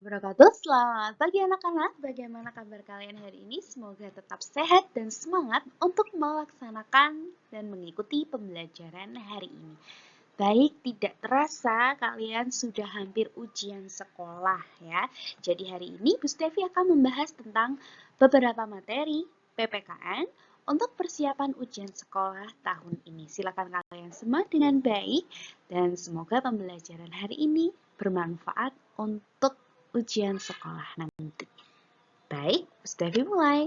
Wabarakatuh. Selamat pagi anak-anak. Bagaimana kabar kalian hari ini? Semoga tetap sehat dan semangat untuk melaksanakan dan mengikuti pembelajaran hari ini. Baik, tidak terasa kalian sudah hampir ujian sekolah ya. Jadi hari ini Bu Stevi akan membahas tentang beberapa materi PPKN untuk persiapan ujian sekolah tahun ini. Silakan kalian simak dengan baik dan semoga pembelajaran hari ini bermanfaat untuk ujian sekolah nanti. Baik, Bu Stevi mulai.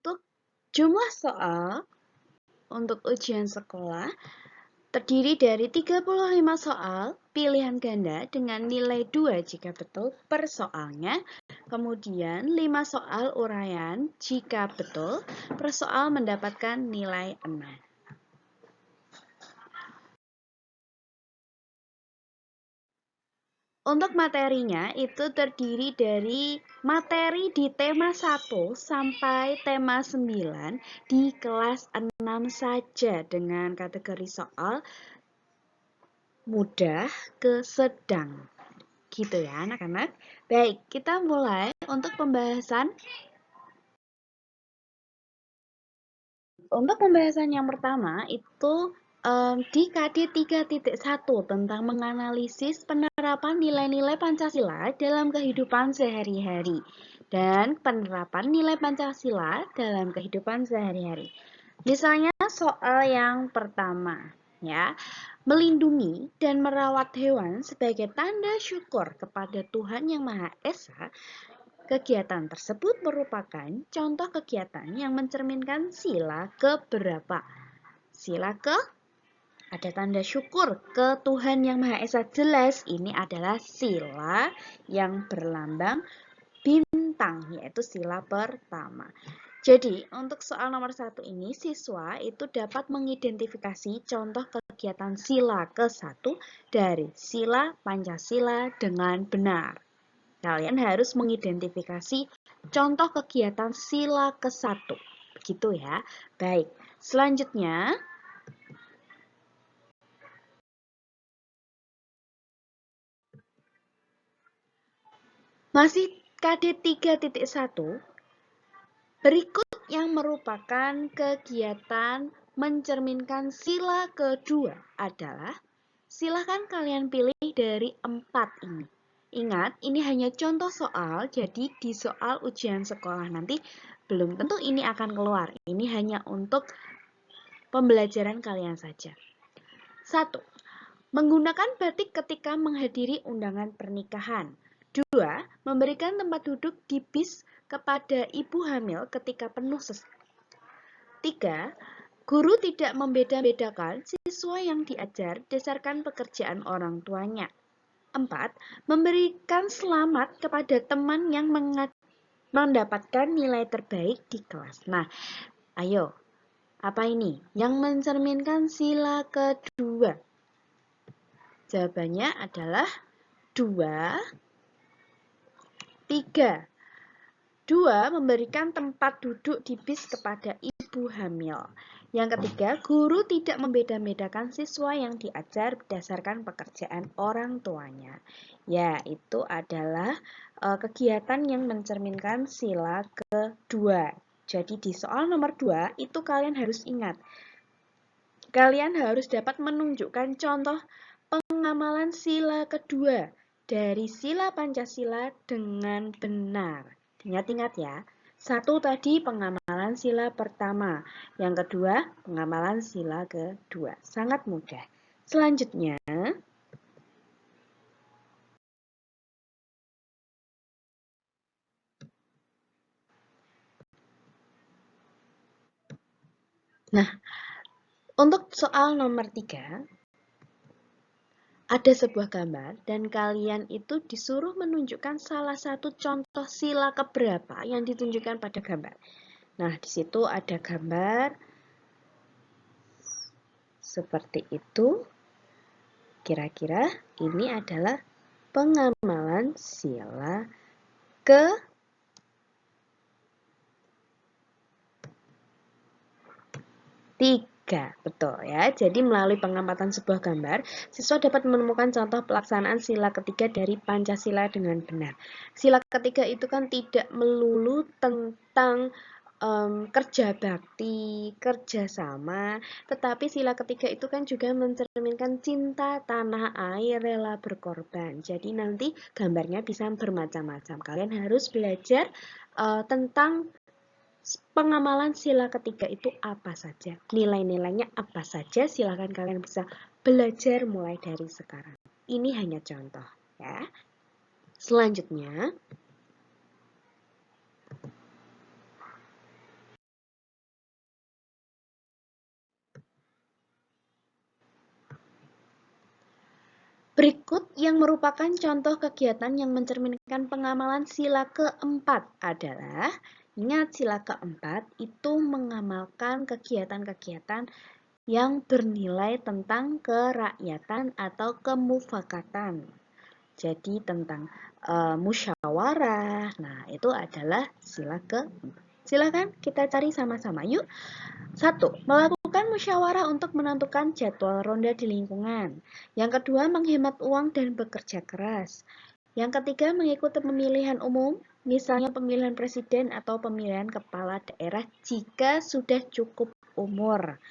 Untuk jumlah soal untuk ujian sekolah terdiri dari 35 soal pilihan ganda dengan nilai 2 jika betul per soalnya. Kemudian 5 soal uraian jika betul per soal mendapatkan nilai 6. Untuk materinya itu terdiri dari materi di tema 1 sampai tema 9 di kelas 6 saja dengan kategori soal mudah ke sedang. Gitu ya anak-anak. Baik, kita mulai untuk pembahasan. Untuk pembahasan yang pertama itu di KD 3.1 tentang menganalisis penerapan nilai-nilai Pancasila dalam kehidupan sehari-hari dan penerapan nilai Pancasila dalam kehidupan sehari-hari. Misalnya soal yang pertama, ya, melindungi dan merawat hewan sebagai tanda syukur kepada Tuhan Yang Maha Esa. Kegiatan tersebut merupakan contoh kegiatan yang mencerminkan sila keberapa? Sila ke? Ada tanda syukur ke Tuhan Yang Maha Esa. Jelas ini adalah sila yang berlambang bintang, yaitu sila pertama. Jadi, untuk soal nomor 1 ini, siswa itu dapat mengidentifikasi contoh kegiatan sila ke-1 dari sila Pancasila dengan benar. Kalian harus mengidentifikasi contoh kegiatan sila ke-1. Begitu ya. Baik, selanjutnya masih KD 3.1. Berikut yang merupakan kegiatan mencerminkan sila kedua adalah, silahkan kalian pilih dari 4 ini. Ingat, ini hanya contoh soal, jadi di soal ujian sekolah nanti belum tentu ini akan keluar. Ini hanya untuk pembelajaran kalian saja. 1. Menggunakan batik ketika menghadiri undangan pernikahan. 2. Memberikan tempat duduk di bis kepada ibu hamil ketika penuh sesak. 3. Guru tidak membeda-bedakan siswa yang diajar berdasarkan pekerjaan orang tuanya. 4. Memberikan selamat kepada teman yang mendapatkan nilai terbaik di kelas. Nah, ayo, apa ini? Yang mencerminkan sila kedua. Jawabannya adalah 2, 3. 2. Memberikan tempat duduk di bis kepada ibu hamil. Yang ketiga, guru tidak membeda-bedakan siswa yang diajar berdasarkan pekerjaan orang tuanya. Ya, itu adalah kegiatan yang mencerminkan sila kedua. Jadi di soal nomor 2 itu kalian harus ingat. Kalian harus dapat menunjukkan contoh pengamalan sila kedua dari sila Pancasila dengan benar. Ingat-ingat ya. 1 tadi pengamalan sila pertama. Yang kedua pengamalan sila kedua. Sangat mudah. Selanjutnya, nah, untuk soal nomor 3, ada sebuah gambar dan kalian itu disuruh menunjukkan salah satu contoh sila keberapa yang ditunjukkan pada gambar. Nah, di situ ada gambar seperti itu. Kira-kira ini adalah pengamalan sila ke 3. 3. Betul ya. Jadi melalui pengamatan sebuah gambar, siswa dapat menemukan contoh pelaksanaan sila ketiga dari Pancasila dengan benar. Sila ketiga itu kan tidak melulu tentang kerja bakti, kerjasama, tetapi sila ketiga itu kan juga mencerminkan cinta tanah air, rela berkorban. Jadi nanti gambarnya bisa bermacam-macam. Kalian harus belajar tentang pengamalan sila ketiga itu apa saja, nilai-nilainya apa saja. Silakan kalian bisa belajar mulai dari sekarang. Ini hanya contoh ya. Selanjutnya, berikut yang merupakan contoh kegiatan yang mencerminkan pengamalan sila keempat adalah, ingat sila keempat itu mengamalkan kegiatan-kegiatan yang bernilai tentang kerakyatan atau kemufakatan. Jadi tentang musyawarah, nah itu adalah sila keempat. Silakan kita cari sama-sama yuk. 1. Melakukan musyawarah untuk menentukan jadwal ronda di lingkungan. Yang kedua, menghemat uang dan bekerja keras. Yang ketiga, mengikuti pemilihan umum, misalnya pemilihan presiden atau pemilihan kepala daerah jika sudah cukup umur.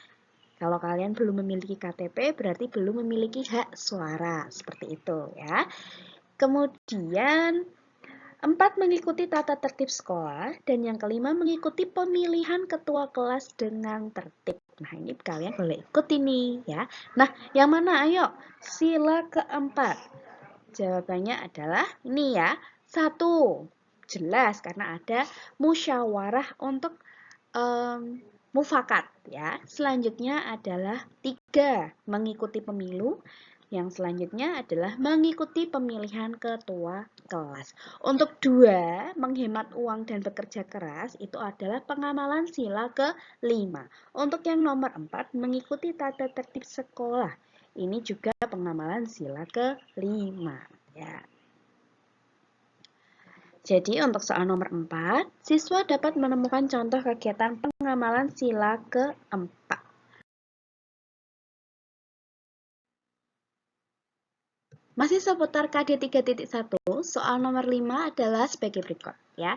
Kalau kalian belum memiliki KTP, berarti belum memiliki hak suara. Seperti itu ya. Kemudian, 4. Mengikuti tata tertib sekolah. Dan yang kelima, mengikuti pemilihan ketua kelas dengan tertib. Nah, ini kalian boleh ikut ini ya. Nah, yang mana? Ayo, sila keempat. Jawabannya adalah ini ya. 1. Jelas, karena ada musyawarah untuk mufakat ya. Selanjutnya adalah 3. Mengikuti pemilu. Yang selanjutnya adalah mengikuti pemilihan ketua kelas. Untuk 2, menghemat uang dan bekerja keras, itu adalah pengamalan sila ke-5. Untuk yang nomor 4, mengikuti tata tertib sekolah. Ini juga pengamalan sila ke-5. Ya. Jadi untuk soal nomor 4, siswa dapat menemukan contoh kegiatan pengamalan sila ke-4. Masih seputar KD 3.1, soal nomor 5 adalah sebagai berikut ya.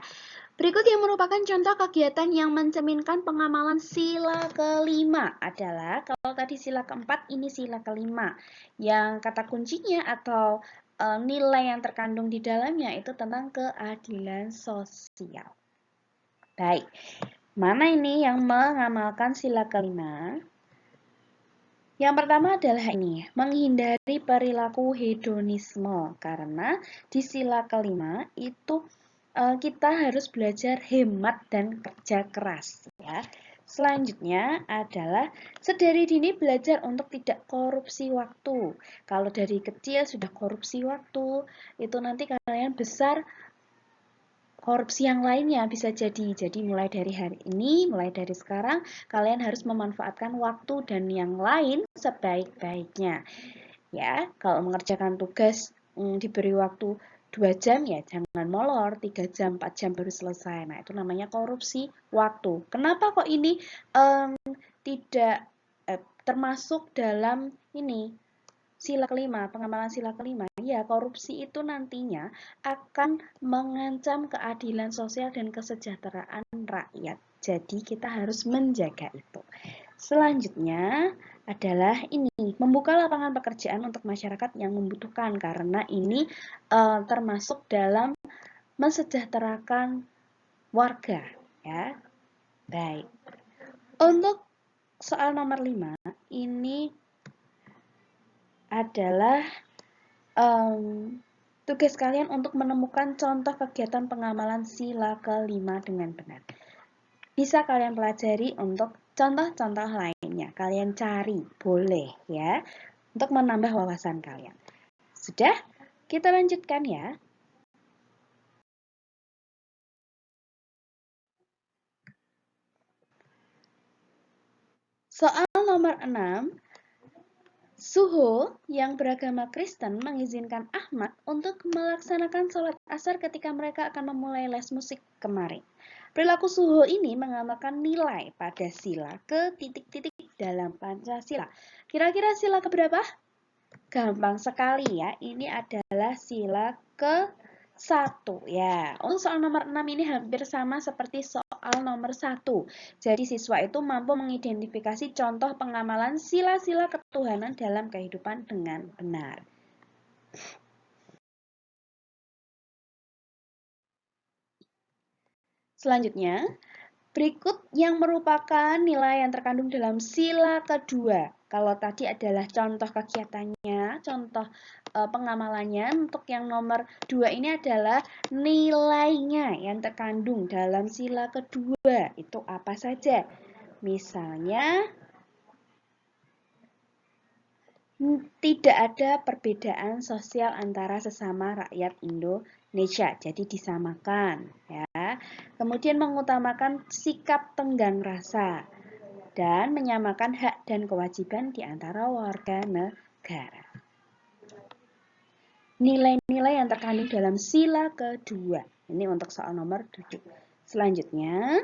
Berikut yang merupakan contoh kegiatan yang mencerminkan pengamalan sila ke-5 adalah, kalau tadi sila ke-4, ini sila ke-5. Yang kata kuncinya atau nilai yang terkandung di dalamnya itu tentang keadilan sosial. Baik, mana ini yang mengamalkan sila ke-5? Yang pertama adalah ini, menghindari perilaku hedonisme. Karena di sila ke-5 itu kita harus belajar hemat dan kerja keras. Ya. Selanjutnya adalah sedari dini belajar untuk tidak korupsi waktu. Kalau dari kecil sudah korupsi waktu, itu nanti kalian besar korupsi yang lainnya bisa jadi. Jadi mulai dari hari ini, mulai dari sekarang, kalian harus memanfaatkan waktu dan yang lain sebaik-baiknya. Ya, kalau mengerjakan tugas diberi waktu 2 jam ya jangan molor, 3 jam, 4 jam baru selesai. Nah, itu namanya korupsi waktu. Kenapa kok ini tidak termasuk dalam ini sila kelima, pengamalan sila kelima, ya korupsi itu nantinya akan mengancam keadilan sosial dan kesejahteraan rakyat. Jadi kita harus menjaga itu. Selanjutnya adalah ini, membuka lapangan pekerjaan untuk masyarakat yang membutuhkan, karena ini termasuk dalam mensejahterakan warga. Ya. Baik. Untuk soal nomor 5, ini adalah tugas kalian untuk menemukan contoh kegiatan pengamalan sila ke-5 dengan benar. Bisa kalian pelajari untuk contoh-contoh lainnya. Kalian cari, boleh ya, untuk menambah wawasan kalian. Sudah? Kita lanjutkan ya. Soal nomor 6. Suho yang beragama Kristen mengizinkan Ahmad untuk melaksanakan sholat asar ketika mereka akan memulai les musik kemarin. Perilaku Suho ini mengamalkan nilai pada sila ke titik-titik dalam Pancasila. Kira-kira sila keberapa? Gampang sekali ya, ini adalah sila ke-1 ya. Untuk soal nomor 6 ini hampir sama seperti soal nomor 1. Jadi siswa itu mampu mengidentifikasi contoh pengamalan sila-sila ketuhanan dalam kehidupan dengan benar. Selanjutnya, berikut yang merupakan nilai yang terkandung dalam sila kedua. Kalau tadi adalah contoh kegiatannya, contoh pengamalannya, untuk yang nomor 2 ini adalah nilainya yang terkandung dalam sila kedua. Itu apa saja? Misalnya, tidak ada perbedaan sosial antara sesama rakyat Indonesia, jadi disamakan ya. Kemudian mengutamakan sikap tenggang rasa dan menyamakan hak dan kewajiban di antara warga negara. Nilai-nilai yang terkandung dalam sila kedua. Ini untuk soal nomor 7. Selanjutnya,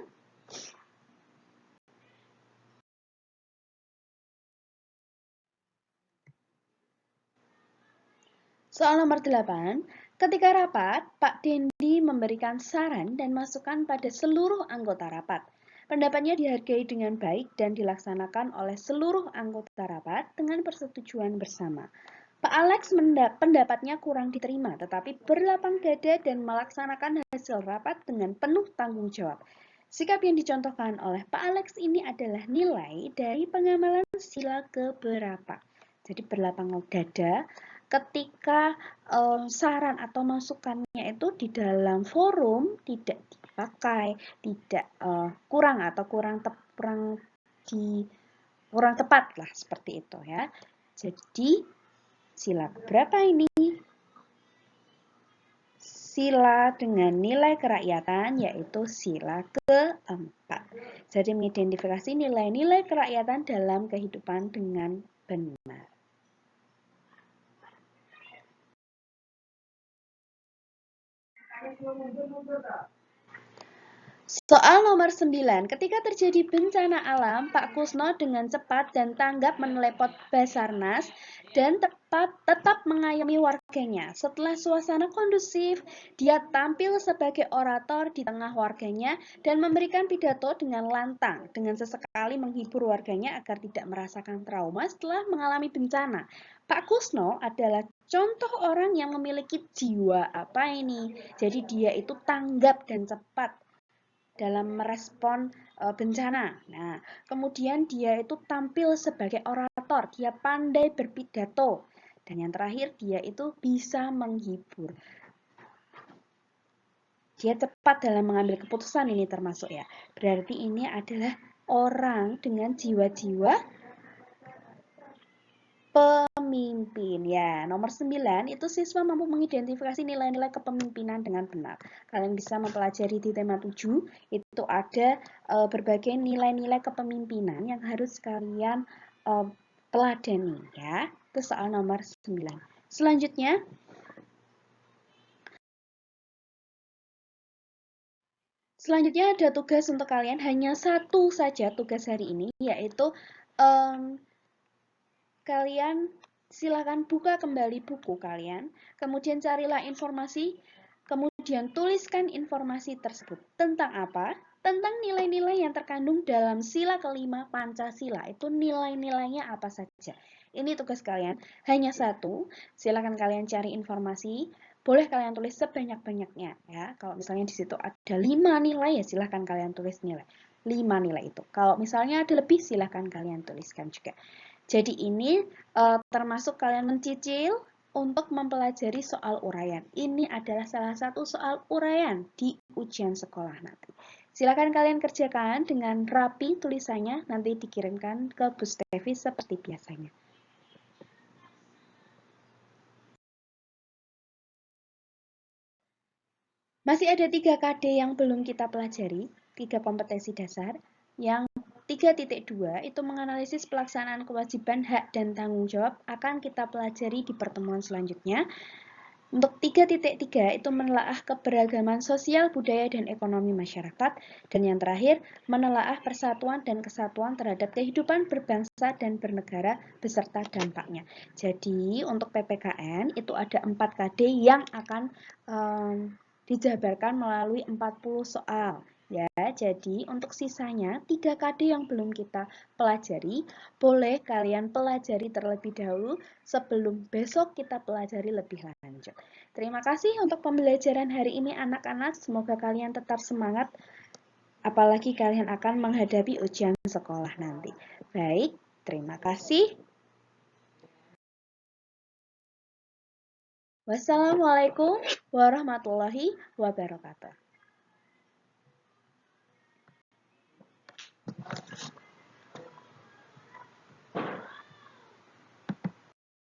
soal nomor 8, ketika rapat, Pak Dendi memberikan saran dan masukan pada seluruh anggota rapat. Pendapatnya dihargai dengan baik dan dilaksanakan oleh seluruh anggota rapat dengan persetujuan bersama. Pak Alex pendapatnya kurang diterima, tetapi berlapang dada dan melaksanakan hasil rapat dengan penuh tanggung jawab. Sikap yang dicontohkan oleh Pak Alex ini adalah nilai dari pengamalan sila keberapa. Jadi berlapang dada ketika saran atau masukannya itu di dalam forum tidak dipakai, tidak kurang tepat lah seperti itu ya. Jadi sila berapa ini? Sila dengan nilai kerakyatan yaitu sila keempat. Jadi mengidentifikasi nilai-nilai kerakyatan dalam kehidupan dengan benar. Soal nomor 9. Ketika terjadi bencana alam, Pak Kusno dengan cepat dan tanggap menelepon Basarnas dan tetap mengayomi warganya. Setelah suasana kondusif, dia tampil sebagai orator di tengah warganya dan memberikan pidato dengan lantang, dengan sesekali menghibur warganya agar tidak merasakan trauma setelah mengalami bencana. Pak Kusno adalah contoh orang yang memiliki jiwa apa ini? Jadi dia itu tanggap dan cepat dalam merespon bencana. Nah, kemudian dia itu tampil sebagai orator, dia pandai berpidato. Dan yang terakhir, dia itu bisa menghibur. Dia cepat dalam mengambil keputusan, ini termasuk ya. Berarti ini adalah orang dengan jiwa-jiwa pemimpin. Ya, nomor 9 itu siswa mampu mengidentifikasi nilai-nilai kepemimpinan dengan benar. Kalian bisa mempelajari di tema 7, itu ada berbagai nilai-nilai kepemimpinan yang harus kalian teladani ya. Itu soal nomor 9. Selanjutnya, ada tugas untuk kalian, hanya satu saja tugas hari ini, yaitu kalian silakan buka kembali buku kalian, kemudian carilah informasi, kemudian tuliskan informasi tersebut. Tentang apa? Tentang nilai-nilai yang terkandung dalam sila kelima Pancasila. Itu nilai-nilainya apa saja. Ini tugas kalian, hanya satu. Silakan kalian cari informasi. Boleh kalian tulis sebanyak-banyaknya ya. Kalau misalnya di situ ada 5 nilai ya silahkan kalian tulis nilai. 5 nilai itu. Kalau misalnya ada lebih silahkan kalian tuliskan juga. Jadi ini termasuk kalian mencicil untuk mempelajari soal uraian. Ini adalah salah satu soal uraian di ujian sekolah nanti. Silakan kalian kerjakan dengan rapi tulisannya, nanti dikirimkan ke Bu Stevi seperti biasanya. Masih ada 3 KD yang belum kita pelajari, 3 kompetensi dasar. Yang 3.2 itu menganalisis pelaksanaan kewajiban hak dan tanggung jawab akan kita pelajari di pertemuan selanjutnya. Untuk 3.3 itu menelaah keberagaman sosial, budaya, dan ekonomi masyarakat. Dan yang terakhir, menelaah persatuan dan kesatuan terhadap kehidupan berbangsa dan bernegara beserta dampaknya. Jadi untuk PPKN itu ada 4 KD yang akan dijabarkan melalui 40 soal. Ya, jadi untuk sisanya 3 KD yang belum kita pelajari, boleh kalian pelajari terlebih dahulu sebelum besok kita pelajari lebih lanjut. Terima kasih untuk pembelajaran hari ini anak-anak, semoga kalian tetap semangat, apalagi kalian akan menghadapi ujian sekolah nanti. Baik, terima kasih. Wassalamualaikum warahmatullahi wabarakatuh.